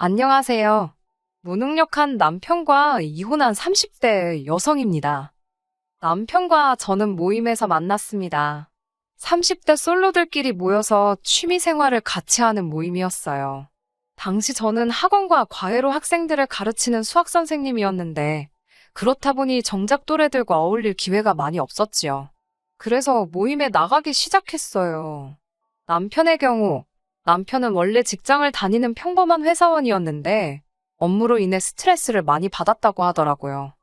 안녕하세요. 무능력한 남편과 이혼한 30대 여성입니다. 남편과 저는 모임에서 만났습니다. 30대 솔로들끼리 모여서 취미 생활을 같이 하는 모임이었어요. 당시 저는 학원과 과외로 학생들을 가르치는 수학 선생님이었는데, 그렇다 보니 정작 또래들과 어울릴 기회가 많이 없었지요. 그래서 모임에 나가기 시작했어요. 남편의 경우, 남편은 원래 직장을 다니는 평범한 회사원이었는데 업무로 인해 스트레스를 많이 받았다고 하더라고요.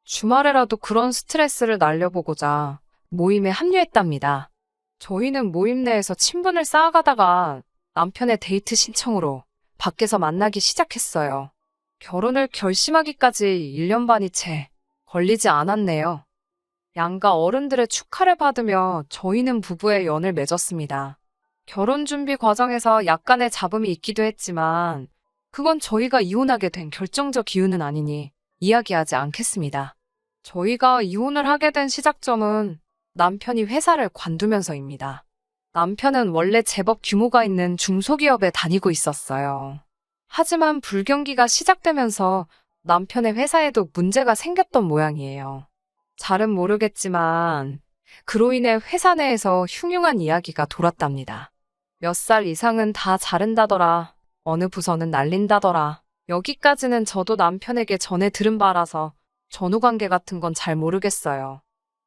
주말에라도 그런 스트레스를 날려보고자 모임에 합류했답니다. 저희는 모임 내에서 친분을 쌓아가다가 남편의 데이트 신청으로 밖에서 만나기 시작했어요. 결혼을 결심하기까지 1년 반이 채 걸리지 않았네요. 양가 어른들의 축하를 받으며 저희는 부부의 연을 맺었습니다. 결혼 준비 과정에서 약간의 잡음이 있기도 했지만 그건 저희가 이혼하게 된 결정적 이유는 아니니 이야기하지 않겠습니다. 저희가 이혼을 하게 된 시작점은 남편이 회사를 관두면서입니다. 남편은 원래 제법 규모가 있는 중소기업에 다니고 있었어요. 하지만 불경기가 시작되면서 남편의 회사에도 문제가 생겼던 모양이에요. 잘은 모르겠지만 그로 인해 회사 내에서 흉흉한 이야기가 돌았답니다. 몇 살 이상은 다 자른다더라. 어느 부서는 날린다더라. 여기까지는 저도 남편에게 전해 들은 바라서 전후관계 같은 건 잘 모르겠어요.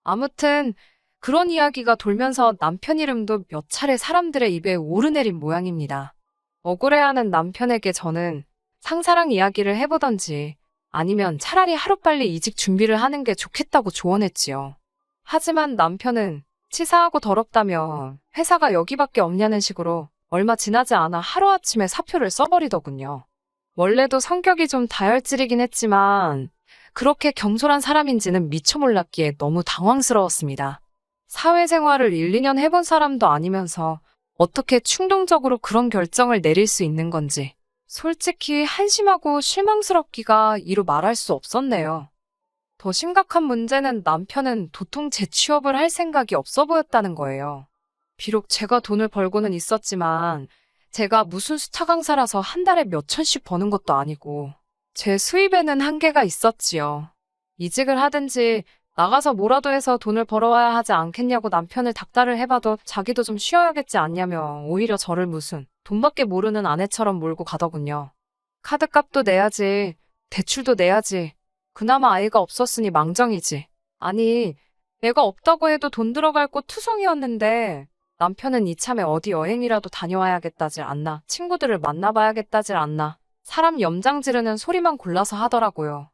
아무튼 그런 이야기가 돌면서 남편 이름도 몇 차례 사람들의 입에 오르내린 모양입니다. 억울해하는 남편에게 저는 상사랑 이야기를 해보던지 아니면 차라리 하루빨리 이직 준비를 하는 게 좋겠다고 조언했지요. 하지만 남편은 치사하고 더럽다며 회사가 여기밖에 없냐는 식으로 얼마 지나지 않아 하루아침에 사표를 써버리더군요. 원래도 성격이 좀 다혈질이긴 했지만 그렇게 경솔한 사람인지는 미처 몰랐기에 너무 당황스러웠습니다. 사회생활을 1, 2년 해본 사람도 아니면서 어떻게 충동적으로 그런 결정을 내릴 수 있는 건지 솔직히 한심하고 실망스럽기가 이루 말할 수 없었네요. 더 심각한 문제는 남편은 도통 재취업을 할 생각이 없어 보였다는 거예요. 비록 제가 돈을 벌고는 있었지만 제가 무슨 수타 강사라서 한 달에 몇 천씩 버는 것도 아니고 제 수입에는 한계가 있었지요. 이직을 하든지 나가서 뭐라도 해서 돈을 벌어와야 하지 않겠냐고 남편을 닥달을 해봐도 자기도 좀 쉬어야겠지 않냐며 오히려 저를 무슨 돈밖에 모르는 아내처럼 몰고 가더군요. 카드값도 내야지, 대출도 내야지. 그나마 아이가 없었으니 망정이지. 아니, 내가 없다고 해도 돈 들어갈 곳 투성이었는데 남편은 이참에 어디 여행이라도 다녀와야겠다질 않나, 친구들을 만나봐야겠다질 않나, 사람 염장 지르는 소리만 골라서 하더라고요.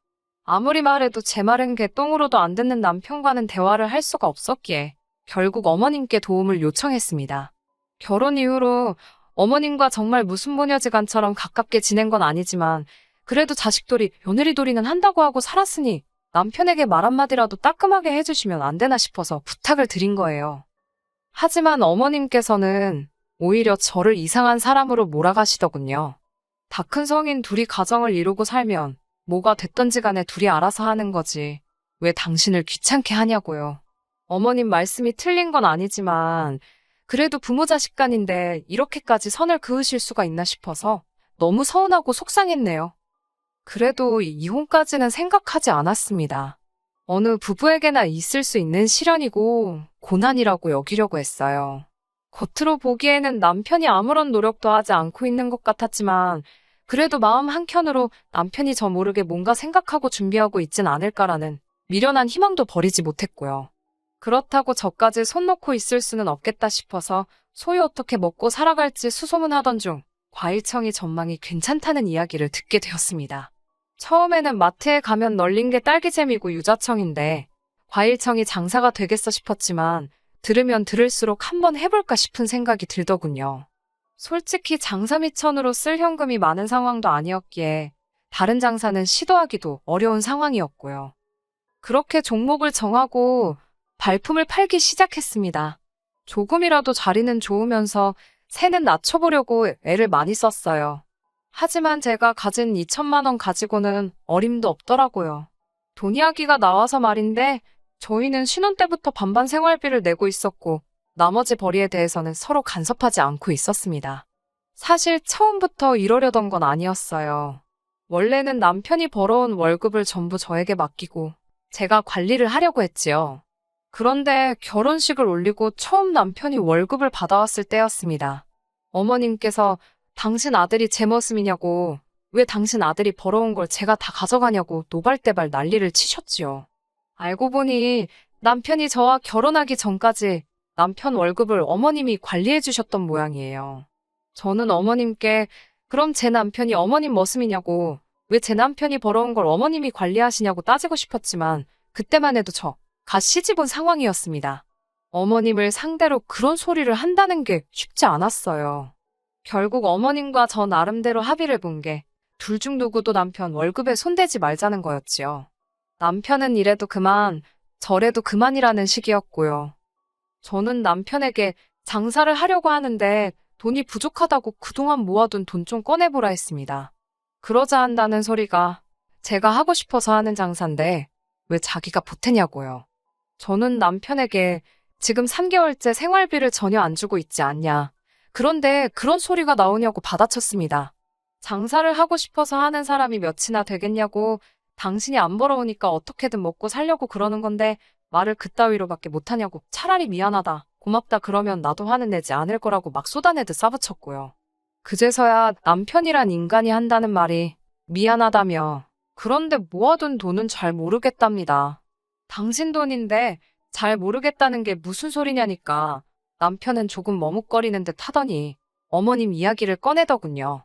아무리 말해도 제 말은 개똥으로도 안 듣는 남편과는 대화를 할 수가 없었기에 결국 어머님께 도움을 요청했습니다. 결혼 이후로 어머님과 정말 무슨 모녀지간처럼 가깝게 지낸 건 아니지만 그래도 자식돌이 며느리돌이는 한다고 하고 살았으니 남편에게 말 한마디라도 따끔하게 해주시면 안 되나 싶어서 부탁을 드린 거예요. 하지만 어머님께서는 오히려 저를 이상한 사람으로 몰아가시더군요. 다 큰 성인 둘이 가정을 이루고 살면 뭐가 됐던지 간에 둘이 알아서 하는 거지. 왜 당신을 귀찮게 하냐고요. 어머님 말씀이 틀린 건 아니지만 그래도 부모 자식 간인데 이렇게까지 선을 그으실 수가 있나 싶어서 너무 서운하고 속상했네요. 그래도 이혼까지는 생각하지 않았습니다. 어느 부부에게나 있을 수 있는 시련이고 고난이라고 여기려고 했어요. 겉으로 보기에는 남편이 아무런 노력도 하지 않고 있는 것 같았지만 그래도 마음 한켠으로 남편이 저 모르게 뭔가 생각하고 준비하고 있진 않을까라는 미련한 희망도 버리지 못했고요. 그렇다고 저까지 손 놓고 있을 수는 없겠다 싶어서 소위 어떻게 먹고 살아갈지 수소문하던 중 과일청이 전망이 괜찮다는 이야기를 듣게 되었습니다. 처음에는 마트에 가면 널린 게 딸기잼이고 유자청인데 과일청이 장사가 되겠어 싶었지만 들으면 들을수록 한번 해볼까 싶은 생각이 들더군요. 솔직히 장사 미천으로 쓸 현금이 많은 상황도 아니었기에 다른 장사는 시도하기도 어려운 상황이었고요. 그렇게 종목을 정하고 발품을 팔기 시작했습니다. 조금이라도 자리는 좋으면서 새는 낮춰보려고 애를 많이 썼어요. 하지만 제가 가진 2천만 원 가지고는 어림도 없더라고요. 돈 이야기가 나와서 말인데 저희는 신혼 때부터 반반 생활비를 내고 있었고 나머지 벌이에 대해서는 서로 간섭하지 않고 있었습니다. 사실 처음부터 이러려던 건 아니었어요. 원래는 남편이 벌어온 월급을 전부 저에게 맡기고 제가 관리를 하려고 했지요. 그런데 결혼식을 올리고 처음 남편이 월급을 받아왔을 때였습니다. 어머님께서 당신 아들이 제 모습이냐고, 왜 당신 아들이 벌어온 걸 제가 다 가져가냐고 노발대발 난리를 치셨지요. 알고 보니 남편이 저와 결혼하기 전까지 남편 월급을 어머님이 관리해 주셨던 모양이에요. 저는 어머님께 그럼 제 남편이 어머님 머슴이냐고, 왜 제 남편이 벌어온 걸 어머님이 관리하시냐고 따지고 싶었지만 그때만 해도 저 갓 시집 온 상황이었습니다. 어머님을 상대로 그런 소리를 한다는 게 쉽지 않았어요. 결국 어머님과 저 나름대로 합의를 본 게 둘 중 누구도 남편 월급에 손대지 말자는 거였지요. 남편은 이래도 그만, 저래도 그만이라는 식이었고요. 저는 남편에게 장사를 하려고 하는데 돈이 부족하다고 그동안 모아둔 돈 좀 꺼내보라 했습니다. 그러자 한다는 소리가 제가 하고 싶어서 하는 장사인데 왜 자기가 보태냐고요. 저는 남편에게 지금 3개월째 생활비를 전혀 안 주고 있지 않냐. 그런데 그런 소리가 나오냐고 받아쳤습니다. 장사를 하고 싶어서 하는 사람이 몇이나 되겠냐고, 당신이 안 벌어오니까 어떻게든 먹고 살려고 그러는 건데 말을 그따위로밖에 못하냐고, 차라리 미안하다, 고맙다 그러면 나도 화는 내지 않을 거라고 막 쏟아내듯 싸붙였고요. 그제서야 남편이란 인간이 한다는 말이 미안하다며, 그런데 모아둔 돈은 잘 모르겠답니다. 당신 돈인데 잘 모르겠다는 게 무슨 소리냐니까 남편은 조금 머뭇거리는 듯 하더니 어머님 이야기를 꺼내더군요.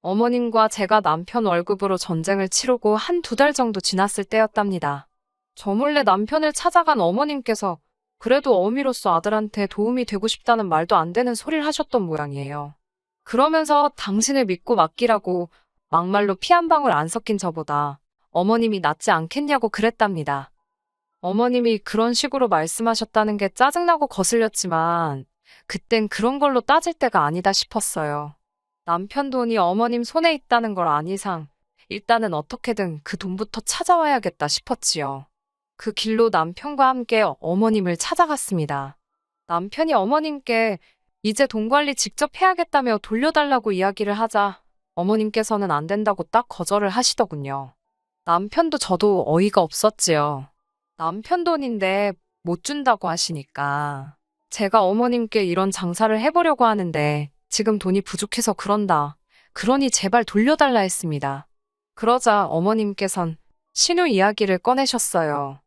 어머님과 제가 남편 월급으로 전쟁을 치르고 한 2달 정도 지났을 때였답니다. 저 몰래 남편을 찾아간 어머님께서 그래도 어미로서 아들한테 도움이 되고 싶다는 말도 안 되는 소리를 하셨던 모양이에요. 그러면서 당신을 믿고 맡기라고 막말로 피 한 방울 안 섞인 저보다 어머님이 낫지 않겠냐고 그랬답니다. 어머님이 그런 식으로 말씀하셨다는 게 짜증나고 거슬렸지만 그땐 그런 걸로 따질 때가 아니다 싶었어요. 남편 돈이 어머님 손에 있다는 걸 안 이상 일단은 어떻게든 그 돈부터 찾아와야겠다 싶었지요. 그 길로 남편과 함께 어머님을 찾아갔습니다. 남편이 어머님께 이제 돈 관리 직접 해야겠다며 돌려달라고 이야기를 하자 어머님께서는 안 된다고 딱 거절을 하시더군요. 남편도 저도 어이가 없었지요. 남편 돈인데 못 준다고 하시니까. 제가 어머님께 이런 장사를 해보려고 하는데 지금 돈이 부족해서 그런다. 그러니 제발 돌려달라 했습니다. 그러자 어머님께선 신우 이야기를 꺼내셨어요.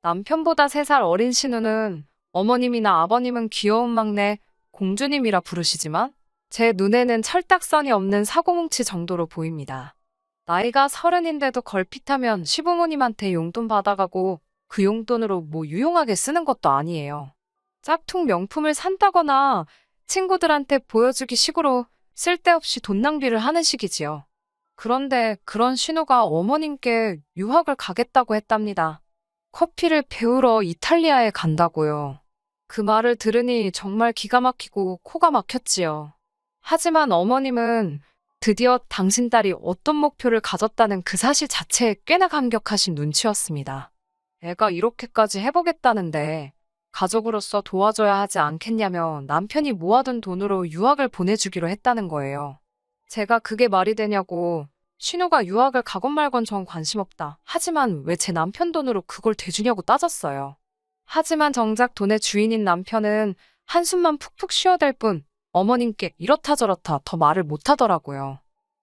남편보다 3살 어린 신우는 어머님이나 아버님은 귀여운 막내 공주님이라 부르시지만 제 눈에는 철딱선이 없는 사고뭉치 정도로 보입니다. 나이가 30인데도 걸핏하면 시부모님한테 용돈 받아가고 그 용돈으로 뭐 유용하게 쓰는 것도 아니에요. 짝퉁 명품을 산다거나 친구들한테 보여주기 식으로 쓸데없이 돈 낭비를 하는 식이지요. 그런데 그런 신우가 어머님께 유학을 가겠다고 했답니다. 커피를 배우러 이탈리아에 간다고요. 그 말을 들으니 정말 기가 막히고 코가 막혔지요. 하지만 어머님은 드디어 당신 딸이 어떤 목표를 가졌다는 그 사실 자체에 꽤나 감격하신 눈치였습니다. 애가 이렇게까지 해보겠다는데 가족으로서 도와줘야 하지 않겠냐며 남편이 모아둔 돈으로 유학을 보내주기로 했다는 거예요. 제가 그게 말이 되냐고, 신우가 유학을 가건 말건 전 관심 없다. 하지만 왜 제 남편 돈으로 그걸 대주냐고 따졌어요. 하지만 정작 돈의 주인인 남편은 한숨만 푹푹 쉬어댈 뿐 어머님께 이렇다 저렇다 더 말을 못하더라고요.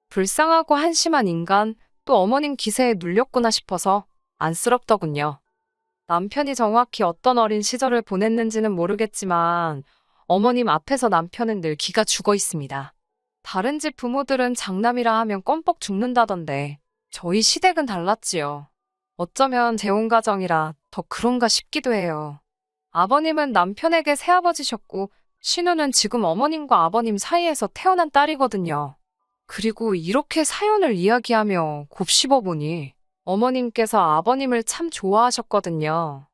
불쌍하고 한심한 인간, 또 어머님 기세에 눌렸구나 싶어서 안쓰럽더군요. 남편이 정확히 어떤 어린 시절을 보냈는지는 모르겠지만 어머님 앞에서 남편은 늘 기가 죽어 있습니다. 다른 집 부모들은 장남이라 하면 껌뻑 죽는다던데 저희 시댁은 달랐지요. 어쩌면 재혼 가정이라 더 그런가 싶기도 해요. 아버님은 남편에게 새아버지셨고 신우는 지금 어머님과 아버님 사이에서 태어난 딸이거든요. 그리고 이렇게 사연을 이야기하며 곱씹어보니 어머님께서 아버님을 참 좋아하셨거든요.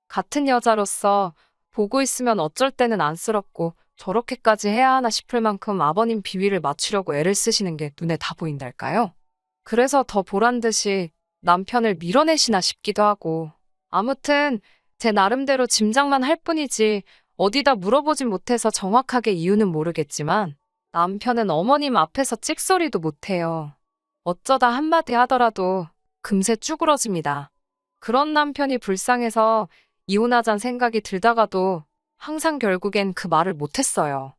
같은 여자로서 보고 있으면 어쩔 때는 안쓰럽고 저렇게까지 해야 하나 싶을 만큼 아버님 비위를 맞추려고 애를 쓰시는 게 눈에 다 보인달까요? 그래서 더 보란 듯이 남편을 밀어내시나 싶기도 하고. 아무튼 제 나름대로 짐작만 할 뿐이지 어디다 물어보진 못해서 정확하게 이유는 모르겠지만 남편은 어머님 앞에서 찍소리도 못해요. 어쩌다 한마디 하더라도 금세 쭈그러집니다. 그런 남편이 불쌍해서 이혼하잔 생각이 들다가도 항상 결국엔 그 말을 못했어요.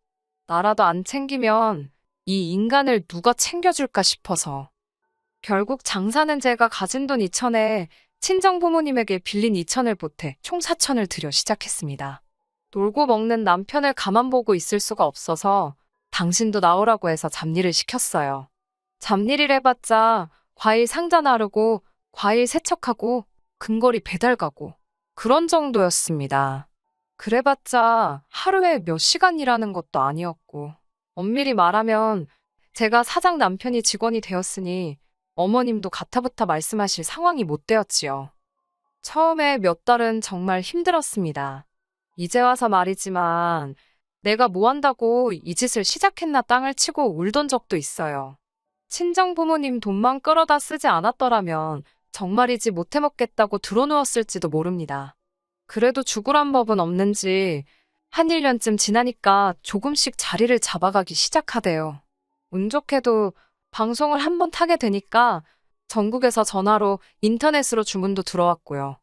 나라도 안 챙기면 이 인간을 누가 챙겨줄까 싶어서. 결국 장사는 제가 가진 돈 2천에 친정 부모님에게 빌린 2천을 보태 총 4천을 들여 시작했습니다. 놀고 먹는 남편을 가만 보고 있을 수가 없어서 당신도 나오라고 해서 잡일을 시켰어요. 잡일을 해봤자 과일 상자 나르고 과일 세척하고 근거리 배달 가고 그런 정도였습니다. 그래봤자 하루에 몇 시간 일하는 것도 아니었고 엄밀히 말하면 제가 사장 남편이 직원이 되었으니 어머님도 가타부타 말씀하실 상황이 못 되었지요. 처음에 몇 달은 정말 힘들었습니다. 이제 와서 말이지만 내가 뭐 한다고 이 짓을 시작했나 땅을 치고 울던 적도 있어요. 친정 부모님 돈만 끌어다 쓰지 않았더라면 정말이지 못해 먹겠다고 드러누웠을지도 모릅니다. 그래도 죽으란 법은 없는지 한 1년쯤 지나니까 조금씩 자리를 잡아가기 시작하대요. 운 좋게도 방송을 한번 타게 되니까 전국에서 전화로 인터넷으로 주문도 들어왔고요.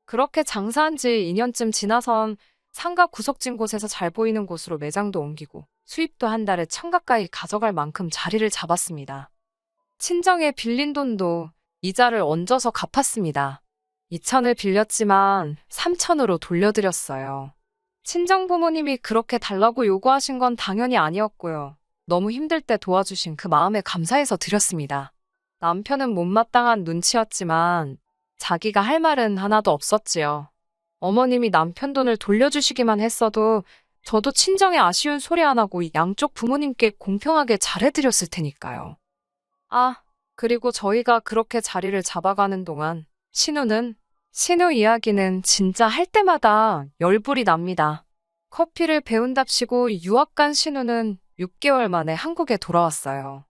그렇게 장사한 지 2년쯤 지나선 상가 구석진 곳에서 잘 보이는 곳으로 매장도 옮기고 수입도 한 달에 1,000 가까이 가져갈 만큼 자리를 잡았습니다. 친정에 빌린 돈도 이자를 얹어서 갚았습니다. 2천을 빌렸지만 3천으로 돌려드렸어요. 친정 부모님이 그렇게 달라고 요구하신 건 당연히 아니었고요. 너무 힘들 때 도와주신 그 마음에 감사해서 드렸습니다. 남편은 못마땅한 눈치였지만 자기가 할 말은 하나도 없었지요. 어머님이 남편 돈을 돌려주시기만 했어도 저도 친정에 아쉬운 소리 안 하고 양쪽 부모님께 공평하게 잘해드렸을 테니까요. 그리고 저희가 그렇게 자리를 잡아가는 동안 신우 이야기는 진짜 할 때마다 열불이 납니다. 커피를 배운답시고 유학 간 신우는 6개월 만에 한국에 돌아왔어요.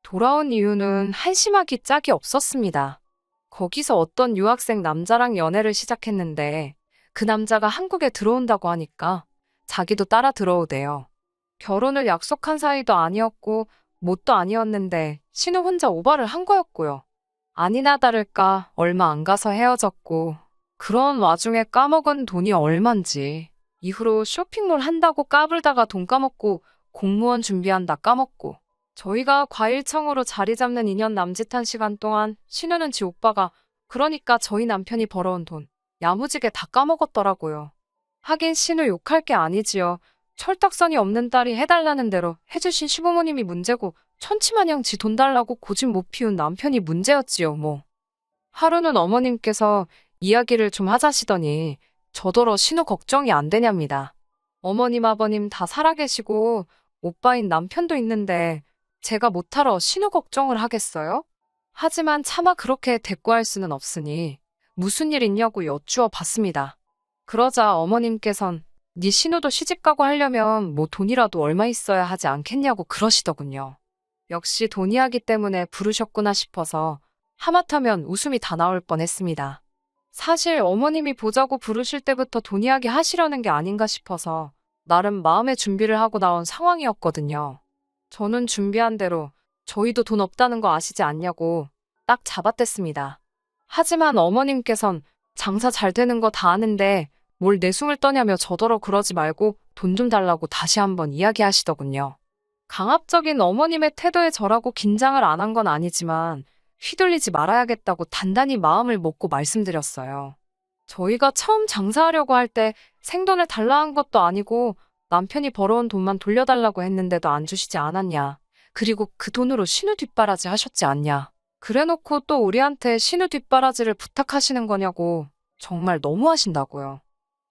돌아온 이유는 한심하기 짝이 없었습니다. 거기서 어떤 유학생 남자랑 연애를 시작했는데 그 남자가 한국에 들어온다고 하니까 자기도 따라 들어오대요. 결혼을 약속한 사이도 아니었고 뭣도 아니었는데 신우 혼자 오바를 한 거였고요. 아니나 다를까 얼마 안 가서 헤어졌고 그런 와중에 까먹은 돈이 얼만지 이후로 쇼핑몰 한다고 까불다가 돈 까먹고 공무원 준비한다 까먹고 저희가 과일청으로 자리 잡는 2년 남짓한 시간 동안 신우는 지 오빠가 그러니까 저희 남편이 벌어온 돈 야무지게 다 까먹었더라고요. 하긴 신우 욕할 게 아니지요. 철딱선이 없는 딸이 해달라는 대로 해주신 시부모님이 문제고 천치마냥 지 돈 달라고 고집 못 피운 남편이 문제였지요 뭐. 하루는 어머님께서 이야기를 좀 하자시더니 저더러 신우 걱정이 안 되냐입니다. 어머님 아버님 다 살아계시고 오빠인 남편도 있는데 제가 못하러 신우 걱정을 하겠어요? 하지만 차마 그렇게 대꾸할 수는 없으니 무슨 일 있냐고 여쭈어 봤습니다. 그러자 어머님께선 네 신우도 시집가고 하려면 뭐 돈이라도 얼마 있어야 하지 않겠냐고 그러시더군요. 역시 돈 이야기 때문에 부르셨구나 싶어서 하마터면 웃음이 다 나올 뻔했습니다. 사실 어머님이 보자고 부르실 때부터 돈 이야기 하시려는 게 아닌가 싶어서 나름 마음의 준비를 하고 나온 상황이었거든요. 저는 준비한 대로 저희도 돈 없다는 거 아시지 않냐고 딱 잡아댔습니다. 하지만 어머님께선 장사 잘 되는 거 다 아는데 뭘 내숭을 떠냐며 저더러 그러지 말고 돈 좀 달라고 다시 한번 이야기하시더군요. 강압적인 어머님의 태도에 저라고 긴장을 안 한 건 아니지만 휘둘리지 말아야겠다고 단단히 마음을 먹고 말씀드렸어요. 저희가 처음 장사하려고 할 때 생돈을 달라 한 것도 아니고 남편이 벌어온 돈만 돌려달라고 했는데도 안 주시지 않았냐. 그리고 그 돈으로 신우 뒷바라지 하셨지 않냐. 그래놓고 또 우리한테 신우 뒷바라지를 부탁하시는 거냐고 정말 너무하신다고요.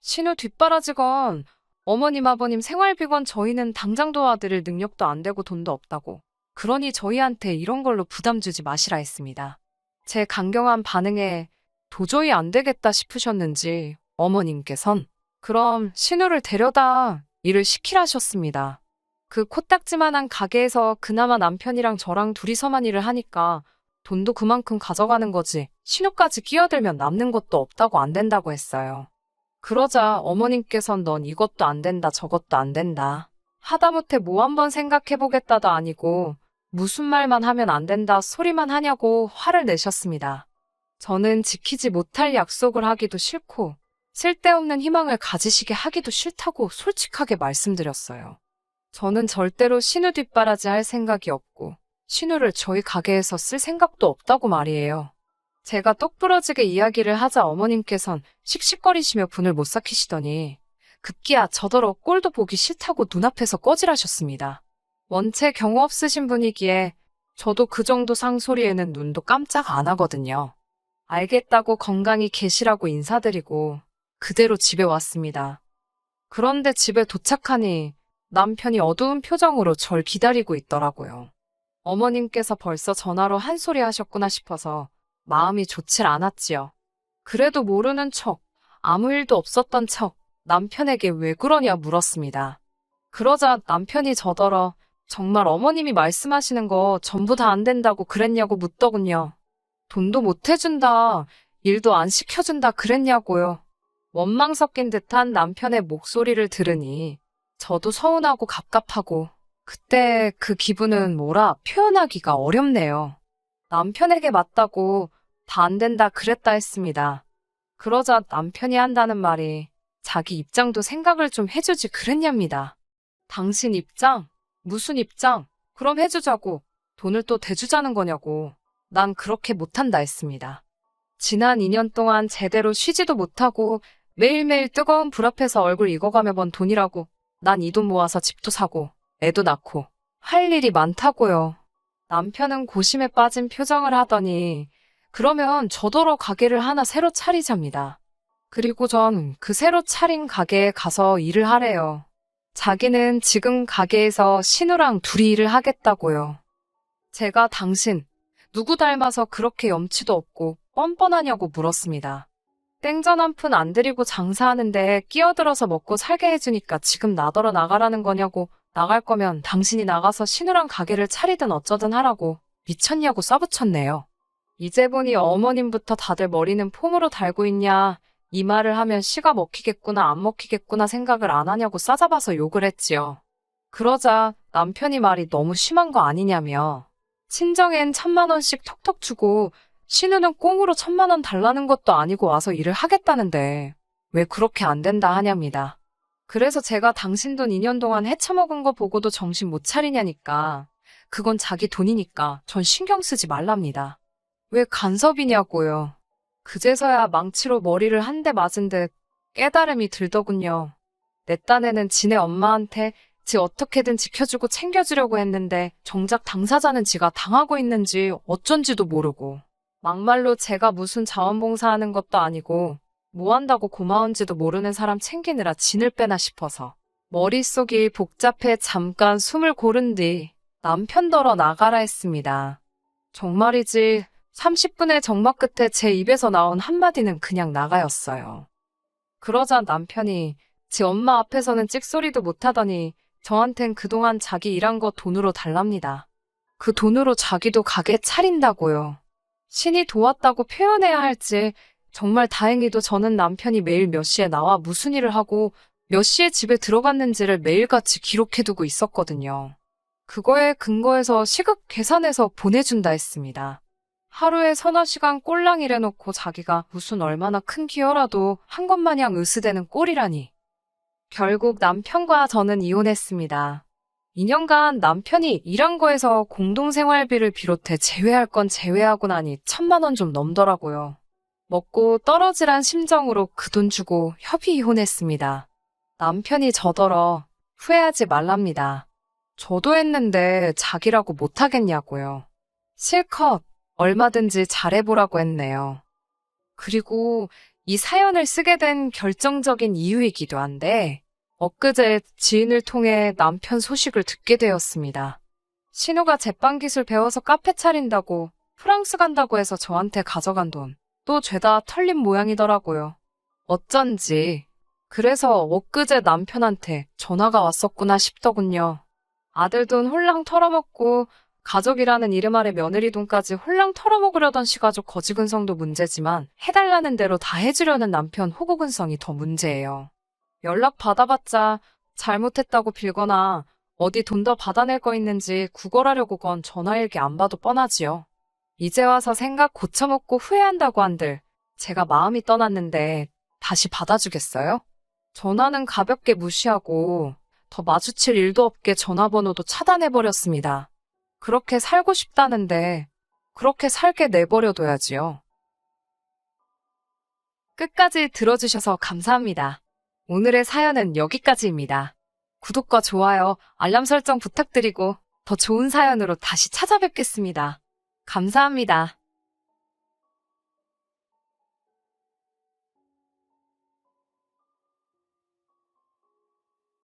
신우 뒷바라지건 어머님 아버님 생활비건 저희는 당장 도와드릴 능력도 안 되고 돈도 없다고. 그러니 저희한테 이런 걸로 부담 주지 마시라 했습니다. 제 강경한 반응에 도저히 안 되겠다 싶으셨는지 어머님께선 그럼 신우를 데려다 일을 시키라셨습니다. 그 코딱지만한 가게에서 그나마 남편이랑 저랑 둘이서만 일을 하니까 돈도 그만큼 가져가는 거지 신우까지 끼어들면 남는 것도 없다고 안 된다고 했어요. 그러자 어머님께선 넌 이것도 안 된다 저것도 안 된다. 하다못해 뭐 한번 생각해보겠다도 아니고 무슨 말만 하면 안 된다 소리만 하냐고 화를 내셨습니다. 저는 지키지 못할 약속을 하기도 싫고 쓸데없는 희망을 가지시게 하기도 싫다고 솔직하게 말씀드렸어요. 저는 절대로 신우 뒷바라지 할 생각이 없고 신우를 저희 가게에서 쓸 생각도 없다고 말이에요. 제가 똑부러지게 이야기를 하자 어머님께선 씩씩거리시며 분을 못 삭히시더니 급기야 저더러 꼴도 보기 싫다고 눈앞에서 꺼질하셨습니다. 원체 경우 없으신 분이기에 저도 그 정도 상소리에는 눈도 깜짝 안 하거든요. 알겠다고 건강히 계시라고 인사드리고 그대로 집에 왔습니다. 그런데 집에 도착하니 남편이 어두운 표정으로 절 기다리고 있더라고요. 어머님께서 벌써 전화로 한 소리 하셨구나 싶어서 마음이 좋질 않았지요. 그래도 모르는 척, 아무 일도 없었던 척 남편에게 왜 그러냐 물었습니다. 그러자 남편이 저더러 정말 어머님이 말씀하시는 거 전부 다 안 된다고 그랬냐고 묻더군요. 돈도 못 해준다, 일도 안 시켜준다 그랬냐고요. 원망 섞인 듯한 남편의 목소리를 들으니 저도 서운하고 갑갑하고 그때 그 기분은 뭐라 표현하기가 어렵네요. 남편에게 맞다고 다 안 된다 그랬다 했습니다. 그러자 남편이 한다는 말이 자기 입장도 생각을 좀 해주지 그랬냐입니다. 당신 입장? 무슨 입장? 그럼 해주자고. 돈을 또 대주자는 거냐고. 난 그렇게 못한다 했습니다. 지난 2년 동안 제대로 쉬지도 못하고 매일매일 뜨거운 불 앞에서 얼굴 익어가며 번 돈이라고. 난 이 돈 모아서 집도 사고 애도 낳고 할 일이 많다고요. 남편은 고심에 빠진 표정을 하더니 그러면 저더러 가게를 하나 새로 차리잡니다. 그리고 전 그 새로 차린 가게에 가서 일을 하래요. 자기는 지금 가게에서 신우랑 둘이 일을 하겠다고요. 제가 당신 누구 닮아서 그렇게 염치도 없고 뻔뻔하냐고 물었습니다. 땡전 한 푼 안 들이고 장사하는데 끼어들어서 먹고 살게 해주니까 지금 나더러 나가라는 거냐고. 나갈 거면 당신이 나가서 신우랑 가게를 차리든 어쩌든 하라고. 미쳤냐고 써붙였네요. 이제 보니 어머님부터 다들 머리는 폼으로 달고 있냐. 이 말을 하면 씨가 먹히겠구나 안 먹히겠구나 생각을 안 하냐고 싸잡아서 욕을 했지요. 그러자 남편이 말이 너무 심한 거 아니냐며. 친정엔 1,000만 원씩 턱턱 주고 신우는 꽁으로 1,000만 원 달라는 것도 아니고 와서 일을 하겠다는데 왜 그렇게 안 된다 하냐입니다. 그래서 제가 당신 돈 2년 동안 헤쳐먹은 거 보고도 정신 못 차리냐니까. 그건 자기 돈이니까 전 신경 쓰지 말랍니다. 왜 간섭이냐고요. 그제서야 망치로 머리를 한 대 맞은 듯 깨달음이 들더군요. 내 딴에는 지네 엄마한테 지 어떻게든 지켜주고 챙겨주려고 했는데 정작 당사자는 지가 당하고 있는지 어쩐지도 모르고 막말로 제가 무슨 자원봉사하는 것도 아니고 뭐 한다고 고마운지도 모르는 사람 챙기느라 진을 빼나 싶어서 머릿속이 복잡해 잠깐 숨을 고른 뒤 남편더러 나가라 했습니다. 정말이지 30분의 정막 끝에 제 입에서 나온 한마디는 그냥 나가였어요. 그러자 남편이 지 엄마 앞에서는 찍소리도 못하더니 저한텐 그동안 자기 일한 거 돈으로 달랍니다. 그 돈으로 자기도 가게 차린다고요. 신이 도왔다고 표현해야 할지 정말 다행히도 저는 남편이 매일 몇 시에 나와 무슨 일을 하고 몇 시에 집에 들어갔는지를 매일같이 기록해두고 있었거든요. 그거에 근거해서 시급 계산해서 보내준다 했습니다. 하루에 서너 시간 꼴랑 일해놓고 자기가 무슨 얼마나 큰 기여라도 한 것 마냥 으스대는 꼴이라니. 결국 남편과 저는 이혼했습니다. 2년간 남편이 일한 거에서 공동생활비를 비롯해 제외할 건 제외하고 나니 1,000만 원 좀 넘더라고요. 먹고 떨어지란 심정으로 그 돈 주고 협의 이혼했습니다. 남편이 저더러 후회하지 말랍니다. 저도 했는데 자기라고 못하겠냐고요. 실컷 얼마든지 잘해보라고 했네요. 그리고 이 사연을 쓰게 된 결정적인 이유이기도 한데 엊그제 지인을 통해 남편 소식을 듣게 되었습니다. 신우가 제빵기술 배워서 카페 차린다고 프랑스 간다고 해서 저한테 가져간 돈 또 죄다 털린 모양이더라고요. 어쩐지 그래서 엊그제 남편한테 전화가 왔었구나 싶더군요. 아들 돈 홀랑 털어먹고 가족이라는 이름 아래 며느리 돈까지 홀랑 털어먹으려던 시가족 거지근성도 문제지만 해달라는 대로 다 해주려는 남편 호구근성이 더 문제예요. 연락 받아봤자 잘못했다고 빌거나 어디 돈 더 받아낼 거 있는지 구걸하려고 건 전화일기 안 봐도 뻔하지요. 이제 와서 생각 고쳐먹고 후회한다고 한들 제가 마음이 떠났는데 다시 받아주겠어요? 전화는 가볍게 무시하고 더 마주칠 일도 없게 전화번호도 차단해버렸습니다. 그렇게 살고 싶다는데 그렇게 살게 내버려둬야지요. 끝까지 들어주셔서 감사합니다. 오늘의 사연은 여기까지입니다. 구독과 좋아요, 알람 설정 부탁드리고 더 좋은 사연으로 다시 찾아뵙겠습니다. 감사합니다.